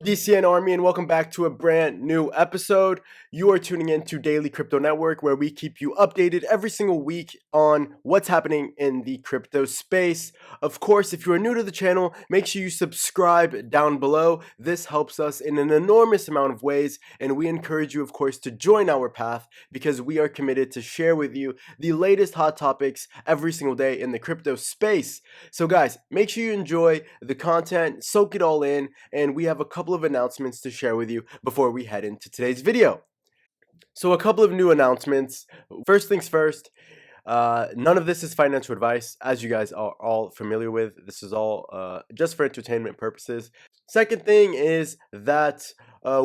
DCN Army, and welcome back to a brand new episode. You are tuning in to Daily Crypto Network, where we keep you updated every single week on what's happening in the crypto space. Of course, if you are new to the channel, make sure you subscribe down below. This helps us in an enormous amount of ways, and we encourage you, of course, to join our path because we are committed to share with you the latest hot topics every single day in the crypto space. So, guys, make sure you enjoy the content, soak it all in, and we have a couple of announcements to share with you before we head into today's video. So a couple of new announcements. First things first, none of this is financial advice, as you guys are all familiar with. This is all just for entertainment purposes. Second thing is that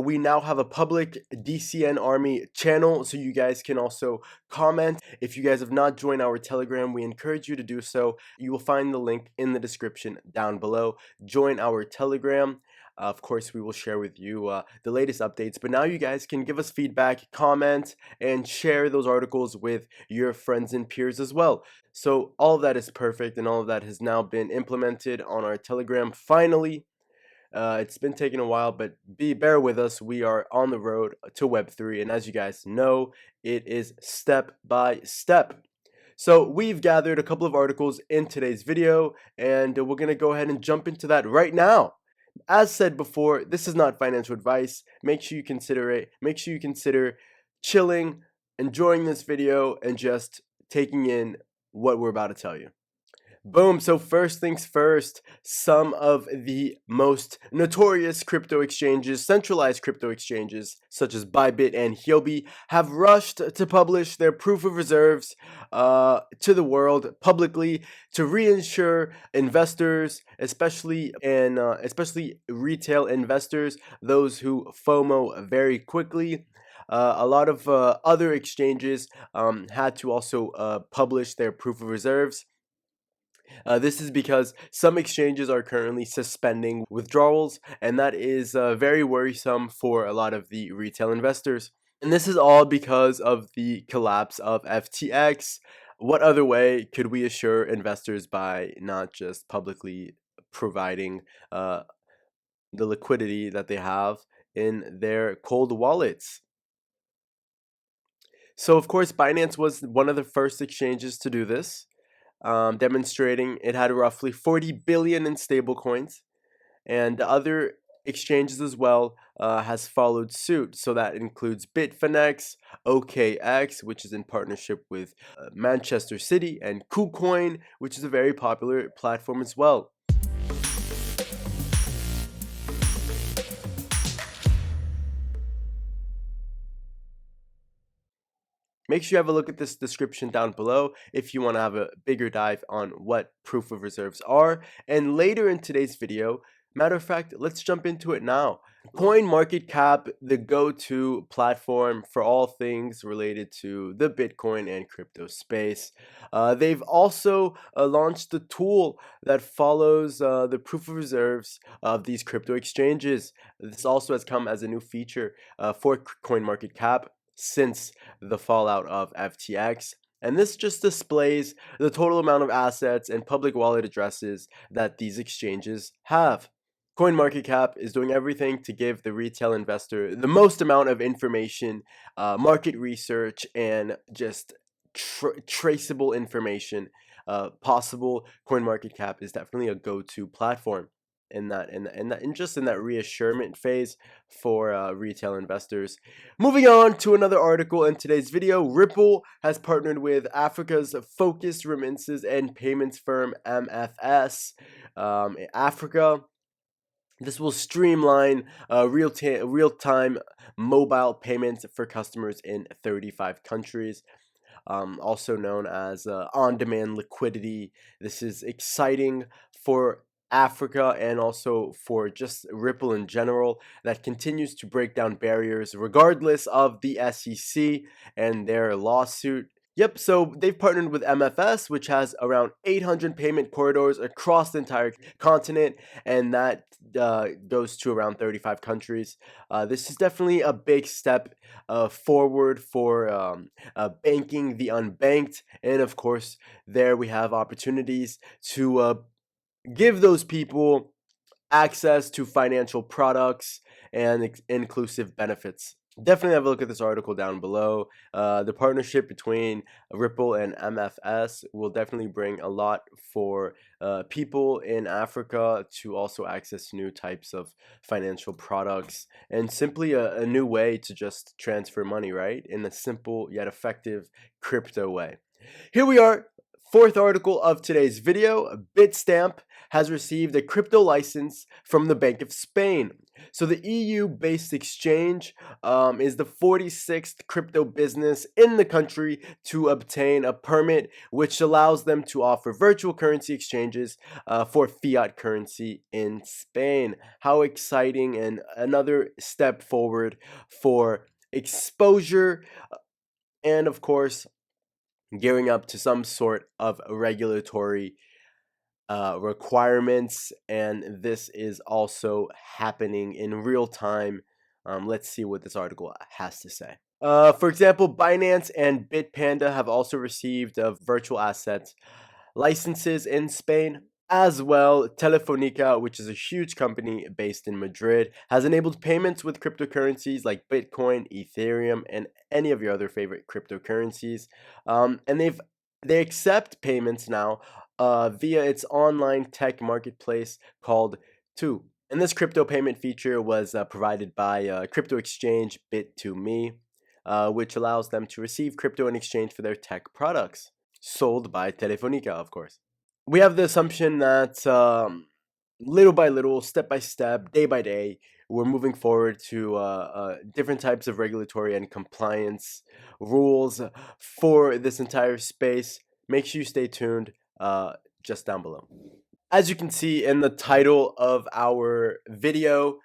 we now have a public DCN Army channel, so you guys can also comment. If you guys have not joined our Telegram, we encourage you to do so. You will find the link in the description down below. Join our Telegram. Of course, we will share with you the latest updates, but now you guys can give us feedback, comment, and share those articles with your friends and peers as well. So all of that is perfect, and all of that has now been implemented on our Telegram finally. It's been taking a while, but bear with us. We are on the road to Web3, and as you guys know, it is step by step. So we've gathered a couple of articles in today's video, and we're going to go ahead and jump into that right now. As said before, this is not financial advice. Make sure you consider it. Make sure you consider chilling, enjoying this video, and just taking in what we're about to tell you. Boom. So first things first, some of the most notorious crypto exchanges, centralized crypto exchanges, such as Bybit and Huobi, have rushed to publish their proof of reserves to the world publicly to reinsure investors, especially retail investors, those who FOMO very quickly. A lot of other exchanges had to also publish their proof of reserves. This is because some exchanges are currently suspending withdrawals, and that is very worrisome for a lot of the retail investors. And this is all because of the collapse of FTX. What other way could we assure investors by not just publicly providing the liquidity that they have in their cold wallets? So, of course, Binance was one of the first exchanges to do this. Demonstrating it had roughly 40 billion in stablecoins, and other exchanges as well has followed suit. So that includes Bitfinex, OKX, which is in partnership with Manchester City, and KuCoin, which is a very popular platform as well. Make sure you have a look at this description down below if you want to have a bigger dive on what proof of reserves are. And later in today's video, matter of fact, let's jump into it now. CoinMarketCap, the go-to platform for all things related to the Bitcoin and crypto space. They've also launched a tool that follows the proof of reserves of these crypto exchanges. This also has come as a new feature for CoinMarketCap since the fallout of FTX. And this just displays the total amount of assets and public wallet addresses that these exchanges have. CoinMarketCap is doing everything to give the retail investor the most amount of information, market research, and just traceable information possible. CoinMarketCap is definitely a go-to platform in that reassurance phase for retail investors. Moving on to another article in today's video, Ripple has partnered with Africa's focused remittances and payments firm MFS Africa. This will streamline real-time mobile payments for customers in 35 countries. Also known as on-demand liquidity. This is exciting for Africa and also for just Ripple in general, that continues to break down barriers regardless of the SEC and their lawsuit. Yep, so they've partnered with MFS, which has around 800 payment corridors across the entire continent, and that goes to around 35 countries. This is definitely a big step forward for banking the unbanked, and of course, there we have opportunities to give those people access to financial products, and inclusive benefits. Definitely have a look at this article down below. The partnership between Ripple and MFS will definitely bring a lot for people in Africa to also access new types of financial products and simply a new way to just transfer money, right? In a simple yet effective crypto way. Here we are. Fourth article of today's video. Bitstamp has received a crypto license from the Bank of Spain. So the EU-based exchange is the 46th crypto business in the country to obtain a permit which allows them to offer virtual currency exchanges for fiat currency in Spain. How exciting, and another step forward for exposure and, of course, gearing up to some sort of regulatory requirements, and this is also happening in real time. Let's see what this article has to say. For example, Binance and Bitpanda have also received virtual assets licenses in Spain. As well, Telefonica, which is a huge company based in Madrid, has enabled payments with cryptocurrencies like Bitcoin, Ethereum, and any of your other favorite cryptocurrencies. And they accept payments now via its online tech marketplace called Tu. And this crypto payment feature was provided by crypto exchange Bit2Me, which allows them to receive crypto in exchange for their tech products, sold by Telefonica, of course. We have the assumption that little by little, step by step, day by day, we're moving forward to different types of regulatory and compliance rules for this entire space. Make sure you stay tuned just down below. As you can see in the title of our video,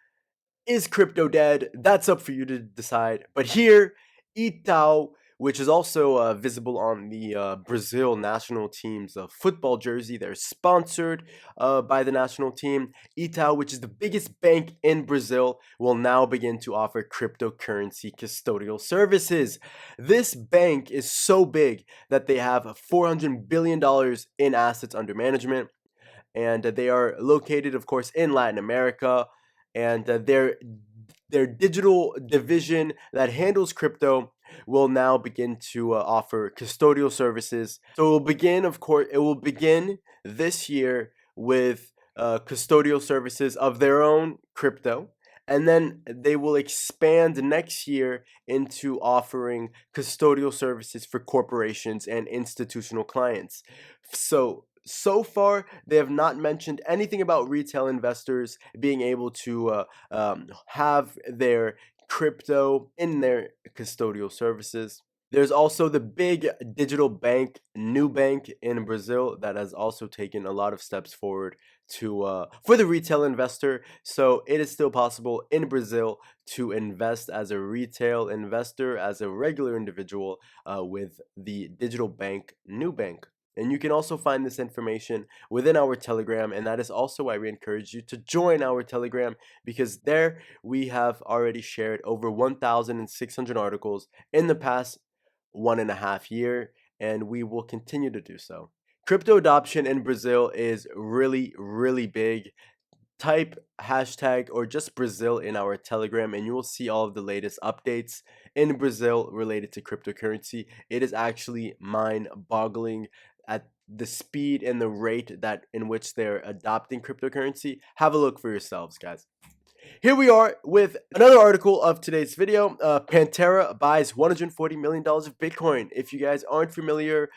is crypto dead? That's up for you to decide. But here, Istal, which is also visible on the Brazil national team's football jersey, they're sponsored by the national team. Istal, which is the biggest bank in Brazil, will now begin to offer cryptocurrency custodial services. This bank is so big that they have $400 billion in assets under management, and they are located, of course, in Latin America. And their digital division that handles crypto will now begin to offer custodial services. So it will begin, of course, it will begin this year with custodial services of their own crypto. And then they will expand next year into offering custodial services for corporations and institutional clients. So far, they have not mentioned anything about retail investors being able to have their crypto in their custodial services. There's also the big digital bank, Nubank, in Brazil, that has also taken a lot of steps forward to for the retail investor. So it is still possible in Brazil to invest as a retail investor, as a regular individual, with the digital bank, Nubank. And you can also find this information within our Telegram, and that is also why we encourage you to join our Telegram, because there we have already shared over 1,600 articles in the past 1.5 years, and we will continue to do so. Crypto adoption in Brazil is really, really big. Type hashtag or just Brazil in our Telegram, and you will see all of the latest updates in Brazil related to cryptocurrency. It is actually mind-boggling at the speed and the rate that in which they're adopting cryptocurrency. Have a look for yourselves, guys. Here we are with another article of today's video. Pantera buys $140 million of Bitcoin. If you guys aren't familiar,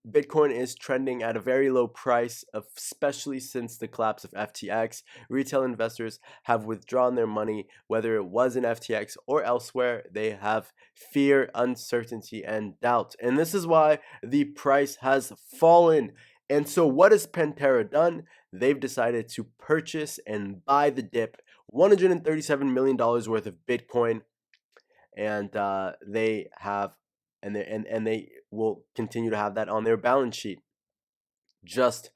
Bitcoin is trending at a very low price, especially since the collapse of FTX. Retail investors have withdrawn their money, whether it was in FTX or elsewhere. They have fear, uncertainty, and doubt. And this is why the price has fallen. And so what has Pantera done? They've decided to purchase and buy the dip, $137 million worth of Bitcoin, and they have and they will continue to have that on their balance sheet. Just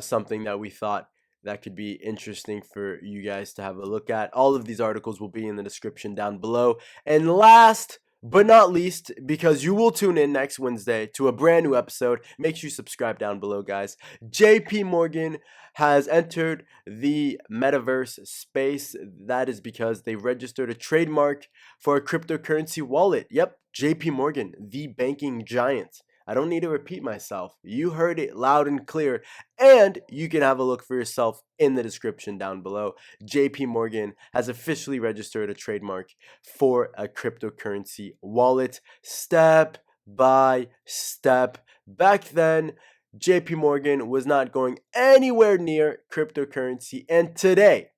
something that we thought that could be interesting for you guys to have a look at. All of these articles will be in the description down below. And last but not least, because you will tune in next Wednesday to a brand new episode. Make sure you subscribe down below, guys. JPMorgan has entered the metaverse space. That is because they registered a trademark for a cryptocurrency wallet. Yep, JPMorgan, the banking giant. I don't need to repeat myself. You heard it loud and clear, and you can have a look for yourself in the description down below. JPMorgan has officially registered a trademark for a cryptocurrency wallet, step by step. Back then, JP Morgan was not going anywhere near cryptocurrency, and today,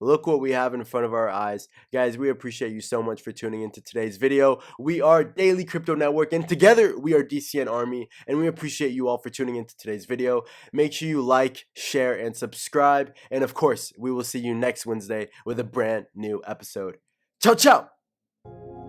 look what we have in front of our eyes. Guys, we appreciate you so much for tuning into today's video. We are Daily Crypto Network, and together we are DCN Army, and we appreciate you all for tuning into today's video. Make sure you like, share, and subscribe. And of course, we will see you next Wednesday with a brand new episode. Ciao, ciao!